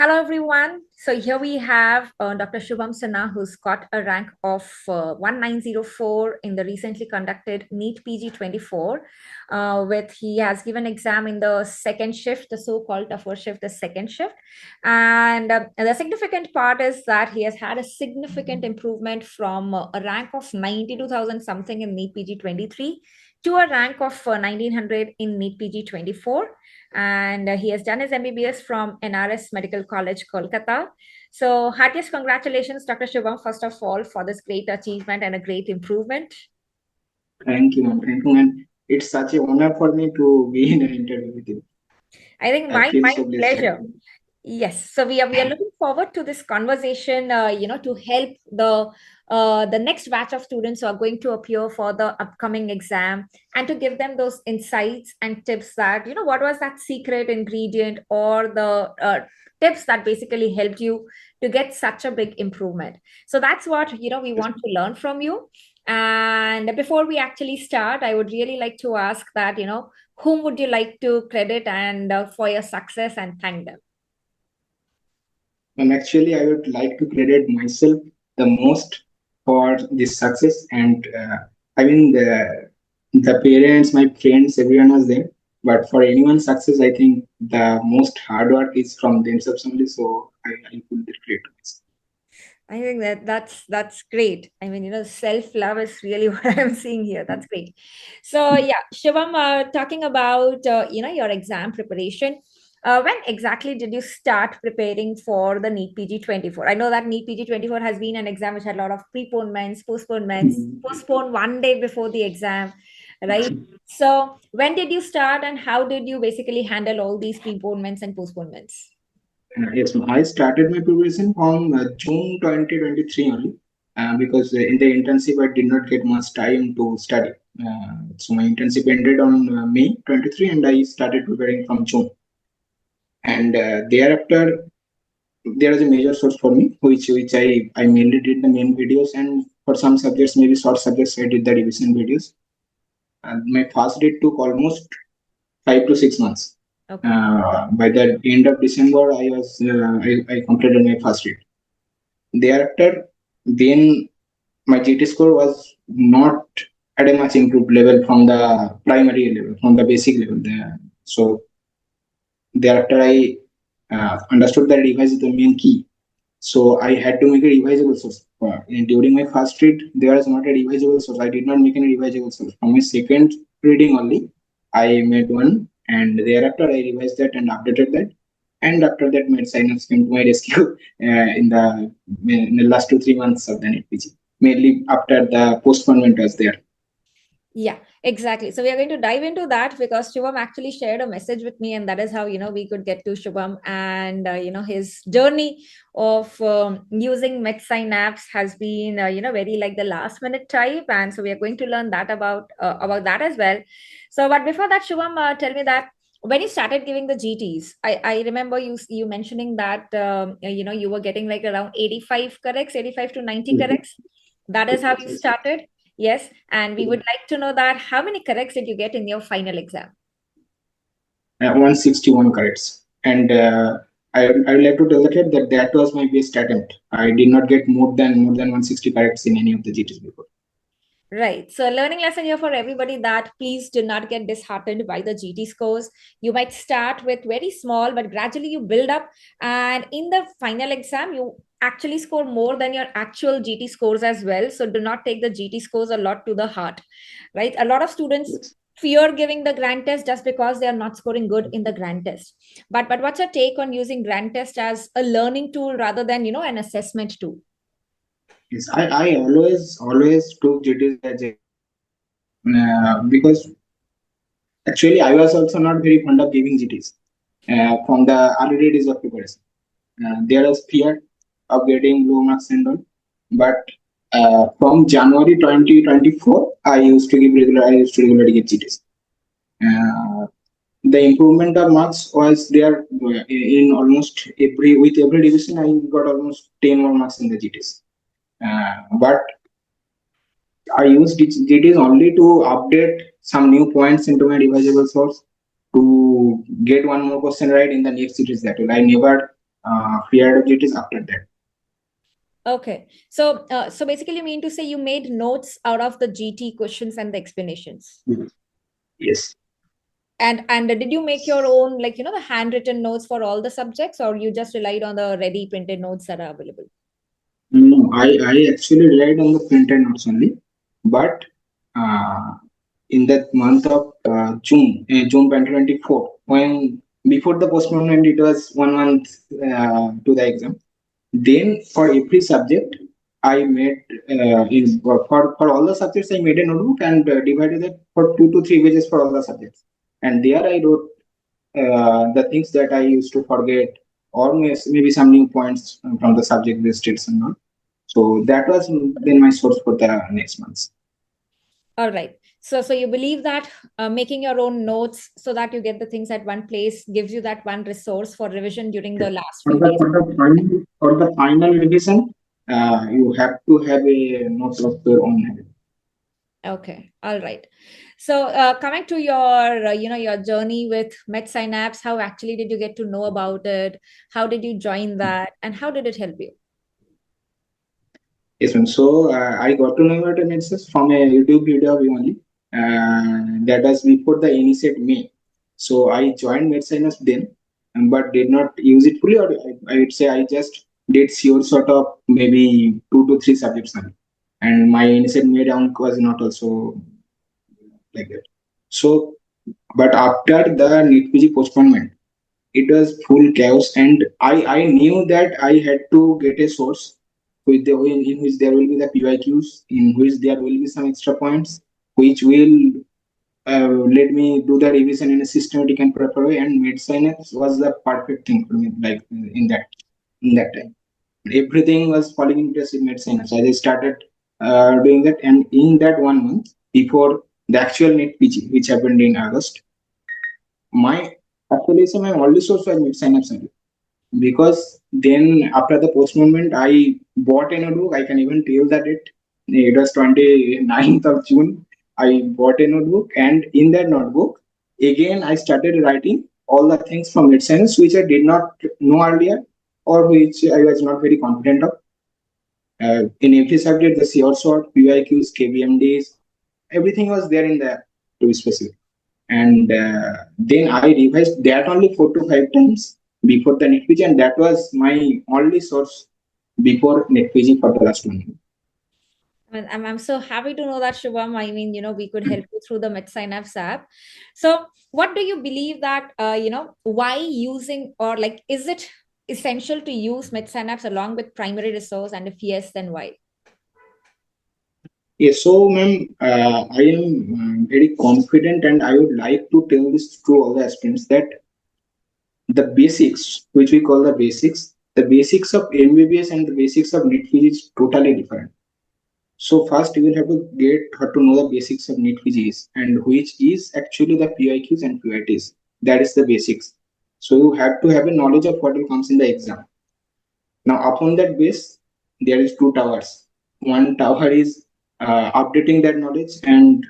Hello, everyone. So here we have Dr. Shubham Sinha, who's got a rank of 1904 in the recently conducted NEET PG 24. He has given exam in the second shift, the so-called tougher shift, the second shift. And the significant part is that he has had a significant improvement from a rank of 92,000 something in NEET PG 23 to a rank of 1900 in NEET PG 24, and he has done his MBBS from NRS Medical College, Kolkata. So, heartiest congratulations, Dr. Shubham, first of all, for this great achievement and a great improvement. Thank you, ma'am. Thank you, ma'am. It's such an honor for me to be in an interview with you. I think I feel my so blessed, pleasure. actually. Yes, so we are looking forward to this conversation, to help the next batch of students who are going to appear for the upcoming exam, and to give them those insights and tips that, what was that secret ingredient, or the tips that basically helped you to get such a big improvement. So that's what, we Yes, want to learn from you. And before we actually start, I would really like to ask that, whom would you like to credit and for your success, and thank them? and actually, I would like to credit myself the most for this success. And I mean, the parents, my friends, everyone was there. But for anyone's success, I think the most hard work is from themselves only. So I put the credit to myself. I think that's great. I mean, self-love is really what I'm seeing here. That's great. So yeah, Shivam, talking about your exam preparation. When exactly did you start preparing for the NEET PG 24? I know that NEET PG 24 has been an exam which had a lot of postponements, Mm. postponed one day before the exam, right? So when did you start, and how did you basically handle all these preponements and postponements? Yes, I started my preparation from June 2023 only because in the internship I did not get much time to study. So my internship ended on May 23 and I started preparing from June. And thereafter, there is a major source for me, which I mainly did the main videos, and for some subjects, maybe short subjects, I did the revision videos. And my first date took almost 5 to 6 months. Okay. By the end of December, I completed my first date. Thereafter, then my GT score was not at a much improved level from the primary level, from the basic level. So thereafter, I understood that revise is the main key. So I had to make a revisable source. During my first read, there was not a revisable source. I did not make any revisable source. From my second reading only, I made one, and thereafter I revised that and updated that. And after that, MedSynapse came to my rescue in the last 2 3 months of the NEET PG. Mainly after the postponement was there. Yeah, exactly. So we are going to dive into that because Shubham actually shared a message with me, and that is how we could get to Shubham, and his journey of using MedSynapse has been very like the last minute type, and so we are going to learn that about that as well. So, but before that, Shubham, tell me that when you started giving the GTs, I remember you mentioning that you were getting like around 85 corrects, 85 to 90 corrects. That is how you started. Yes, and we would like to know that how many corrects did you get in your final exam? 161 corrects. And I would like to tell the kid that that was my best attempt. I did not get more than 160 corrects in any of the GTs before. Right. So, a learning lesson here for everybody that please do not get disheartened by the GT scores. You might start with very small, but gradually you build up. And in the final exam, you actually score more than your actual GT scores as well. So, do not take the GT scores a lot to the heart, right? A lot of students Yes. fear giving the grand test just because they are not scoring good in the grand test. But what's your take on using grand test as a learning tool rather than, an assessment tool? Yes, I always took GTs as a because actually I was also not very fond of giving GTs from the early days of preparation. There was fear of getting low marks and all, but from January 2024, I used to regularly give GTs. Uh, the improvement of marks was there in almost every division. I got almost 10 more marks in the GTs. But I used GTs only to update some new points into my revisable source to get one more question right in the next series. That will I never period of GTs after that. Okay. So basically you mean to say you made notes out of the GT questions and the explanations. Yes. And did you make your own, like, the handwritten notes for all the subjects, or you just relied on the ready printed notes that are available? No, I actually relied on the printed notes only, but uh, in that month of June 2024, when before the postponement, it was 1 month to the exam. Then for every subject, I made for all the subjects I made a notebook and divided it for 2 to 3 pages for all the subjects, and there I wrote the things that I used to forget, or maybe some new points from the subject listed and all. So that was then my source for the next months. All right. So you believe that making your own notes so that you get the things at one place gives you that one resource for revision during the last For few the days. for the final for the final revision, you have to have a note of your own hand. Okay. All right. So coming to your, your journey with MedSynapse, how actually did you get to know about it? How did you join that? And how did it help you? Yes, ma'am. So I got to know about MedSynapse from a YouTube video only. That was before the initiate May. So I joined MedSynapse then, but did not use it fully. Or I would say I just did sure sort of maybe 2 to 3 subjects only. And my initiate May rank was not also like that. So, but after the NEET PG postponement, it was full chaos, and I knew that I had to get a source in which there will be the PYQs, in which there will be some extra points, which will let me do the revision in a systematic and proper way. And MedSynapse was the perfect thing for me, like in that time. Everything was falling into place in MedSynapse. I just started doing that, and in that 1 month before the actual NEET PG, which happened in August, my actually so my only source was MedSynapse only, because then after the post movement I bought a notebook. I can even tell that it was 29th of June. I bought a notebook, and in that notebook again I started writing all the things from MedScience which I did not know earlier, or which I was not very confident of. In every subject, the CR sort, PYQs, KBMDs, everything was there in there, to be specific. And then I revised that only 4 to 5 times before the NET PG, and that was my only source before NET PG for the last 1 year. And I'm so happy to know that, Shubham. I mean, we could help you through the MedSynapse app. So, what do you believe that, why using, or like, is it essential to use MedSynapse along with primary resource? And if yes, then why? Yes, so ma'am, I am very confident, and I would like to tell this to all the aspirants that the basics, which we call the basics of MBBS and the basics of NET PG is totally different. So first you will have to get her to know the basics of NEET PGs, and which is actually the PIQs and PITs. That is the basics. So you have to have a knowledge of what will comes in the exam. Now upon that base, there is two towers. One tower is updating that knowledge and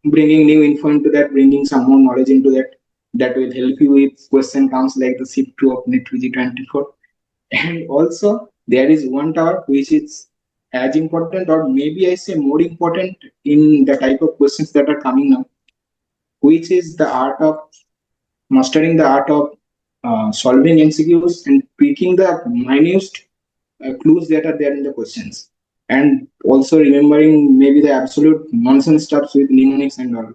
bringing new info into that, bringing some more knowledge into that. That will help you with question comes like the SIP 2 of NEET PG 24. And also there is one tower which is as important, or maybe I say more important, in the type of questions that are coming now, which is the art of mastering the art of solving MCQs and picking the minute clues that are there in the questions, and also remembering maybe the absolute nonsense stuffs with mnemonics and all,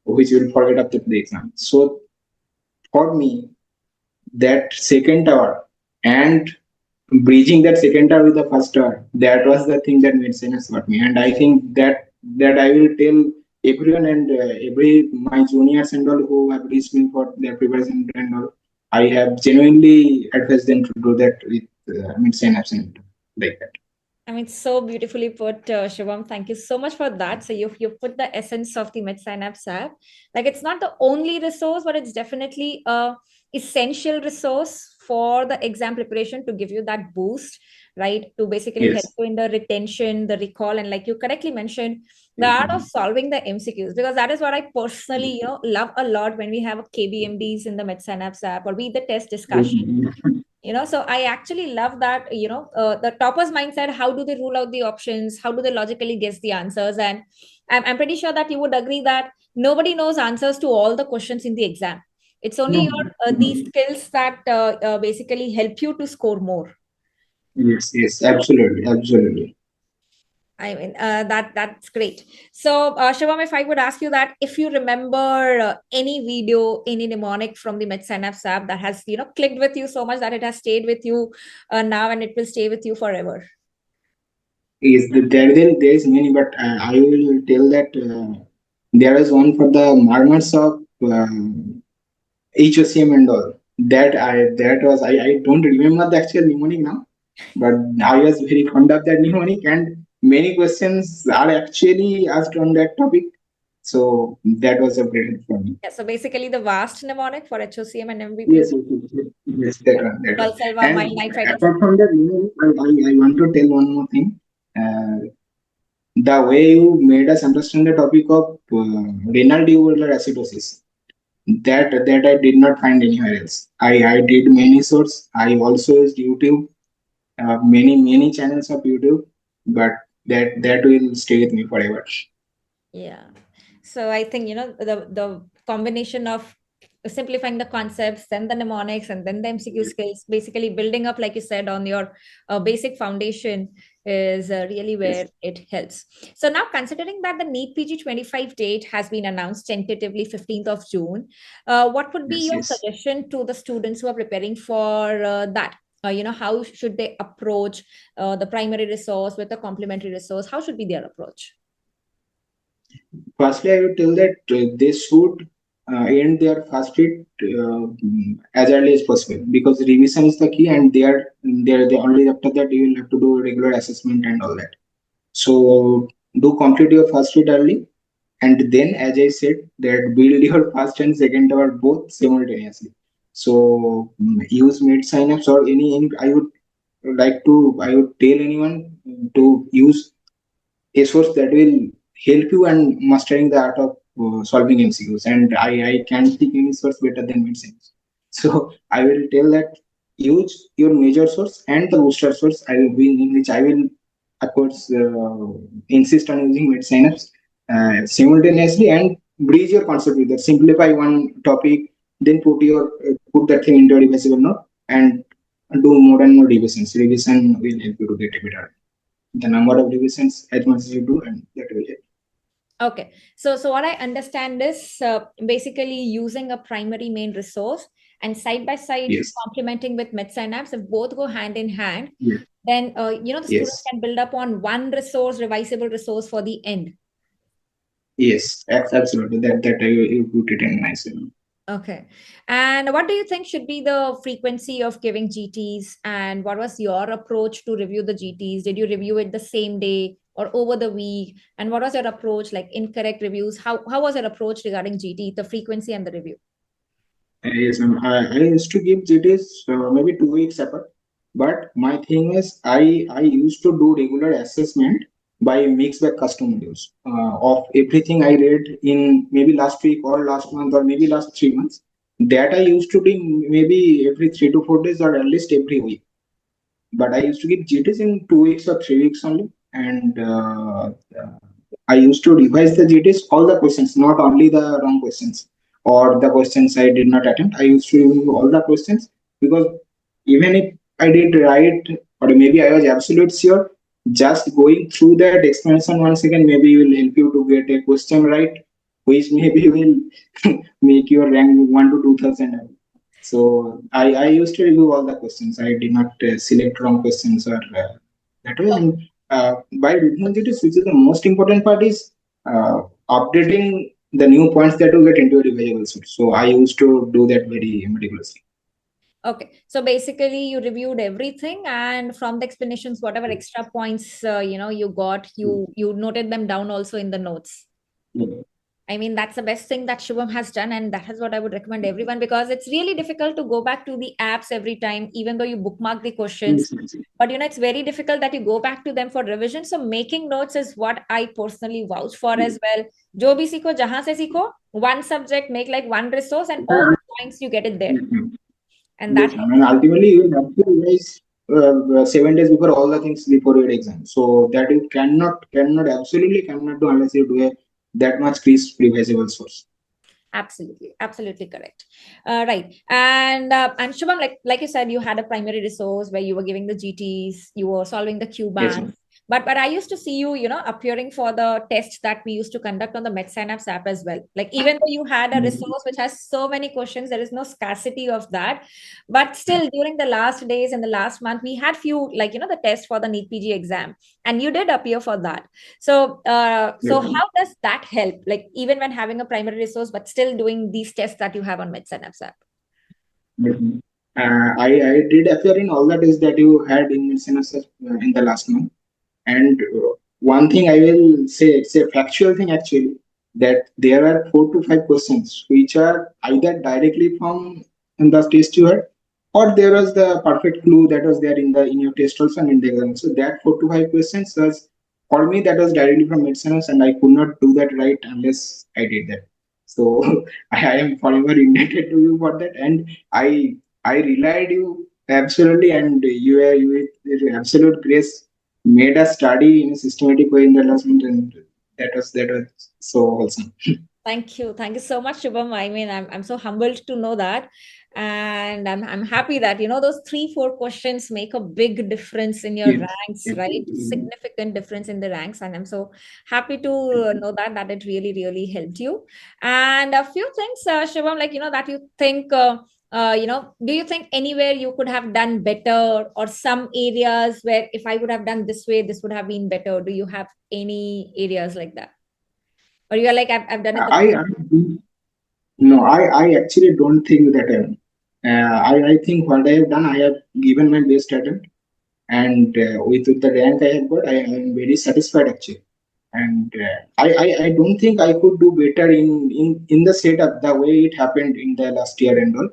which you will forget after the exam. So for me, that second tower and bridging that second tower with the first tower, that was the thing that made sense for me. And I think that I will tell everyone, and every my juniors and all who have reached me for their preparation and all, I have genuinely advised them to do that with mid-synapse and like that. I mean, so beautifully put, Shivam. Thank you so much for that. So you've put the essence of the MedSynapse app. Like, it's not the only resource, but it's definitely a essential resource for the exam preparation to give you that boost, right? To basically help Yes. you in the retention, the recall, and like you correctly mentioned, the art of Mhm. solving the MCQs, because that is what I personally, love a lot when we have KBMDs in the MedSynapse app, or we the test discussion. Mhm. So I actually love that, the topper's mindset. How do they rule out the options? How do they logically guess the answers? And I'm pretty sure that you would agree that nobody knows answers to all the questions in the exam. It's only No. your these skills that basically help you to score more. Yes, yes, absolutely, absolutely. I mean, that's great. So, Shivam, if I would ask you that, if you remember any video, any mnemonic from the MedSynapse app that has, clicked with you so much that it has stayed with you now and it will stay with you forever. Yes, there is many, but I will tell that there is one for the marmots of HOCM and all. That was I don't remember the actual mnemonic now, but I was very fond of that mnemonic, and many questions are actually asked on that topic. So that was a great help for me. Yeah, so basically the vast mnemonic for HOCM and Yes, MVPG. yes, yes, yes, yes, Yeah. that one. Valsalva, mild And nitrite of apart from that, I want to tell one more thing. The way you made us understand the topic of renal tubular acidosis, that I did not find anywhere else. I did many sources. I also used YouTube, many channels of YouTube, but that will stay with me forever. Yeah. So I think, the combination of simplifying the concepts, then the mnemonics, and then the MCQ skills, basically building up, like you said, on your basic foundation is really Yes, where it helps. So now, considering that the NEET PG 25 date has been announced tentatively 15th of June, what would be yes, your yes. suggestion to the students who are preparing for that? How should they approach the primary resource with the complementary resource? How should be their approach? Firstly, I would tell that they should end their first read as early as possible, because revision is the key, and they are the only after that you will have to do regular assessment and all that. So do complete your first read early, and then, as I said, that build your first and second tower both simultaneously. So use MedSynapse or any. I would tell anyone to use a source that will help you and mastering the art of solving MCQs. And I can't think any source better than MedSynapse. So I will tell that use your major source and the booster source. I will be in which I will, of course, insist on using MedSynapse simultaneously, and bridge your concept with that. Simplify one topic, then put that thing into a reversible node, and do more and more revisions. Revision will help you to get a better the number of revisions as much as you do, and that will help. Okay. So what I understand is basically using a primary main resource and side by side Yes, complementing with MedSynapse. If both go hand in hand, yes, then the student yes, can build up on one resource, revisable resource for the end. yes, absolutely. That you put it in nicely. Okay. And what do you think should be the frequency of giving GTs? And what was your approach to review the GTs? Did you review it the same day or over the week? And what was your approach, like incorrect reviews? How was your approach regarding GT, the frequency and the review? Yes, I used to give GTs maybe 2 weeks apart. But my thing is, I used to do regular assessment by mix by custom modules of everything I read in maybe last week or last month or maybe last 3 months. That I used to do maybe every 3 to 4 days or at least every week. But I used to give GTs in 2 weeks or 3 weeks only, and I used to revise the GTs all the questions, not only the wrong questions or the questions I did not attempt. I used to review all the questions, because even if I did right or maybe I was absolute sure, just going through that explanation once again maybe will help you to get a question right, which maybe will make your rank 1 to 2,000. So I used to review all the questions. I did not select wrong questions or that way. And by reviewing it, which is the most important part is updating the new points that you get into a reviewable source. So I used to do that very meticulously. Okay, so basically you reviewed everything, and from the explanations, whatever extra points you got, you noted them down also in the notes. Yeah. I mean, that's the best thing that Shubham has done, and that is what I would recommend everyone, because it's really difficult to go back to the apps every time, even though you bookmark the questions. Yes, yes, yes. But it's very difficult that you go back to them for revision. So making notes is what I personally vouch for as well. Jo bhi सीखो जहां से सीखो, one subject, make like one resource, and all the points you get it there. Mhm. And that Yes, ma'am. And ultimately, you will have to revise 7 days before all the things before your exam. So that you absolutely cannot do unless you do a that much crisp revisable source. absolutely correct. Right. And Shubham, like you said, you had a primary resource where you were giving the GTs, you were solving the Q Yes, bank. ma'am. But I used to see you, appearing for the tests that we used to conduct on the MedSynapse app as well. Like even though you had a resource which has so many questions, there is no scarcity of that. But still, during the last days and the last month, we had few, the test for the NEET PG exam, and you did appear for that. So Yes, how does that help? Like even when having a primary resource, but still doing these tests that you have on MedSynapse app. ma'am. I did appear in all the tests that you had in semester in the last month. And one thing I will say, it's a factual thing actually, that there are 4 to 5 questions which are either directly from the test you had, or there was the perfect clue that was there in your test also and in the exam. So that 4 to 5 questions was, for me, that was directly from MedSynapse, and I could not do that right unless I did that. So I am forever indebted to you for that, and I relied you absolutely, and you with absolute grace made us study in a systematic way in the last month, and that was so awesome. Thank you so much, Shubham. I mean, I'm so humbled to know that, and I'm happy that those 3 4 questions make a big difference in your Yes, ranks, yes, right? Significant difference in the ranks, and I'm so happy to know that it really helped you. And a few things, Shubham, that you think. Do you think anywhere you could have done better, or some areas where if I would have done this way, this would have been better? Do you have any areas like that? Or you're like, I've done it the I no, I actually don't think that. I think what I have done, I have given my best attempt, and with the rank I have got, I am very satisfied actually. And I don't think I could do better in the setup the way it happened in the last year and all.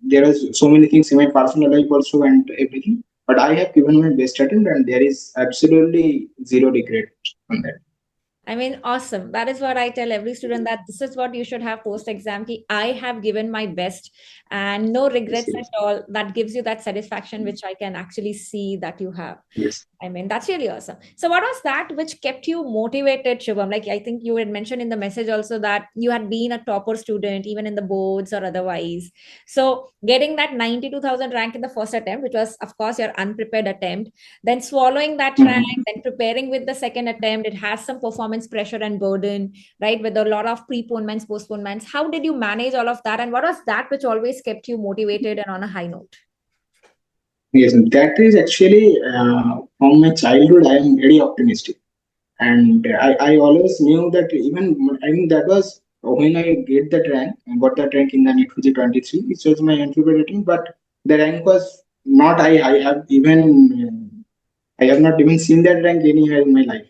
There is so many things in my personal life also and everything, but I have given my best attempt, and there is absolutely zero regret on that. I mean, awesome. That is what I tell every student, that this is what you should have post exam. I have given my best and no Yes, regrets at yes, all. That gives you that satisfaction, which I can actually see that you have. yes. I mean, that's really awesome. So, what was that which kept you motivated, Shubham? Like, I think you had mentioned in the message also that you had been a topper student, even in the boards or otherwise. So, getting that 92,000 rank in the first attempt, which was, of course, your unprepared attempt, then swallowing that rank, Mhm. then preparing with the second attempt, it has some performance pressure and burden, right? With a lot of preponements, postponements. How did you manage all of that? And what was that which always kept you motivated and on a high note? Yes, that is actually from my childhood. I am very optimistic, and I always knew that even I mean that was when I get that rank and got that rank in the NEET PG 23, which was my entry rating, but the rank was not I have even I have not even seen that rank anywhere in my life.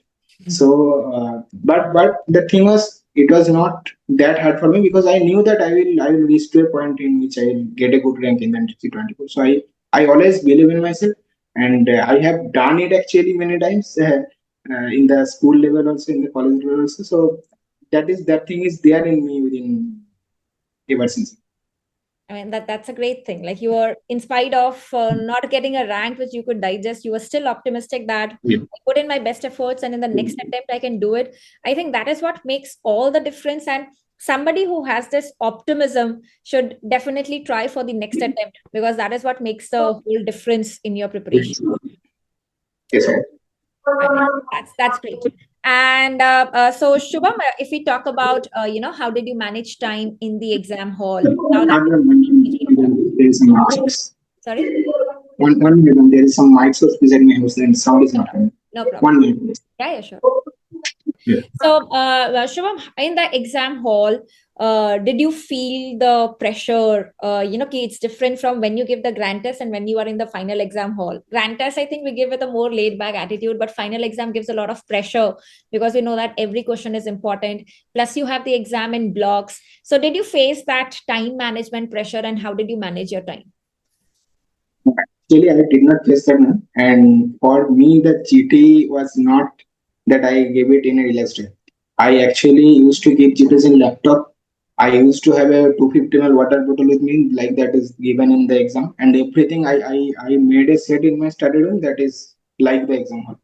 So, but the thing was, it was not that hard for me because I knew that I will reach to a point in which I will get a good rank in the NTC 24. So I always believe in myself, and I have done it actually many times in the school level also, in the college level also. So that thing is there in me within ever since. I mean, that's a great thing. Like you were, in spite of not getting a rank which you could digest, you were still optimistic that Yeah. I put in my best efforts and in the next attempt I can do it. I think that is what makes all the difference. And somebody who has this optimism should definitely try for the next attempt, because that is what makes the whole difference in your preparation. Yes, yes, sir. I mean, that's great. And so, Shubham, if we talk about, how did you manage time in the exam hall now that Have you mentioned you have done? there is some mic. Sorry, One minute, there is some mic source beside my house and sound is not coming. no problem. 1 minute. Yeah, sure. Yeah. So, Shubham, in the exam hall, did you feel the pressure? Ki it's different from when you give the grant test and when you are in the final exam hall. Grant test, I think we give with a more laid back attitude, but final exam gives a lot of pressure because we know that every question is important. Plus, you have the exam in blocks. So, did you face that time management pressure, and how did you manage your time? Actually, I did not face that one. And for me, the GT was not that I gave it in a relaxed way. I actually used to give GTs in laptop, I used to have a 250 ml water bottle with me, like that is given in the exam, and everything I made a set in my study room that is like the exam hall.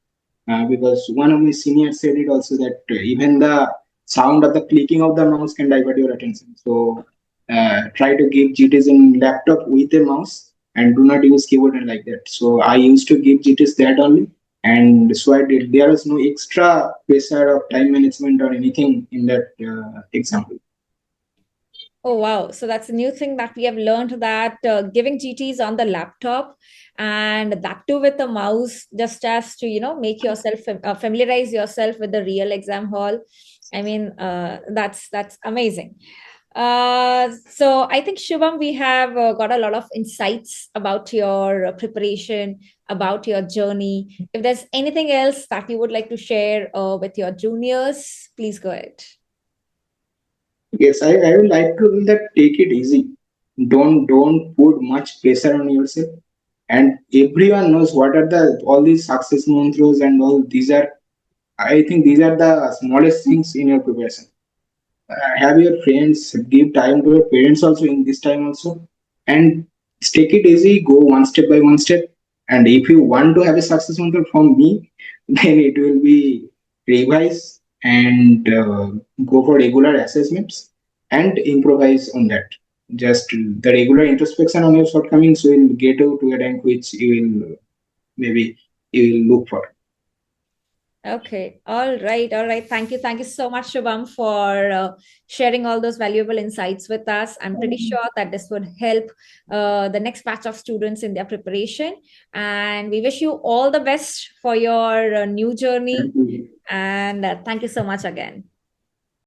Because one of my seniors said it also that even the sound of the clicking of the mouse can divert your attention. So try to give GTs in laptop with a mouse and do not use keyboard and like that. So I used to give GTs that only, and so I did. There was no extra pressure of time management or anything in that example. Oh, wow. So that's a new thing that we have learned, that giving GTs on the laptop, and that too with a mouse, just as to, make yourself familiarize yourself with the real exam hall. I mean, that's amazing. So I think, Shubham, we have got a lot of insights about your preparation, about your journey. If there's anything else that you would like to share with your juniors, please go ahead. Yes, I would like to tell that take it easy. Don't put much pressure on yourself. And everyone knows what are the all these success mantras and all these are. I think these are the smallest things in your preparation. Have your friends, give time to your parents also in this time also, and take it easy. Go one step by one step. And if you want to have a success mantra from me, then it will be revise and go for regular assessments and improvise on that. Just the regular introspection on your shortcomings will get you to a rank which you will maybe you will look for. Okay. All right. All right. Thank you. Thank you so much, Shubham, for sharing all those valuable insights with us. I'm pretty sure that this would help the next batch of students in their preparation. And we wish you all the best for your new journey. Thank you. And thank you so much again.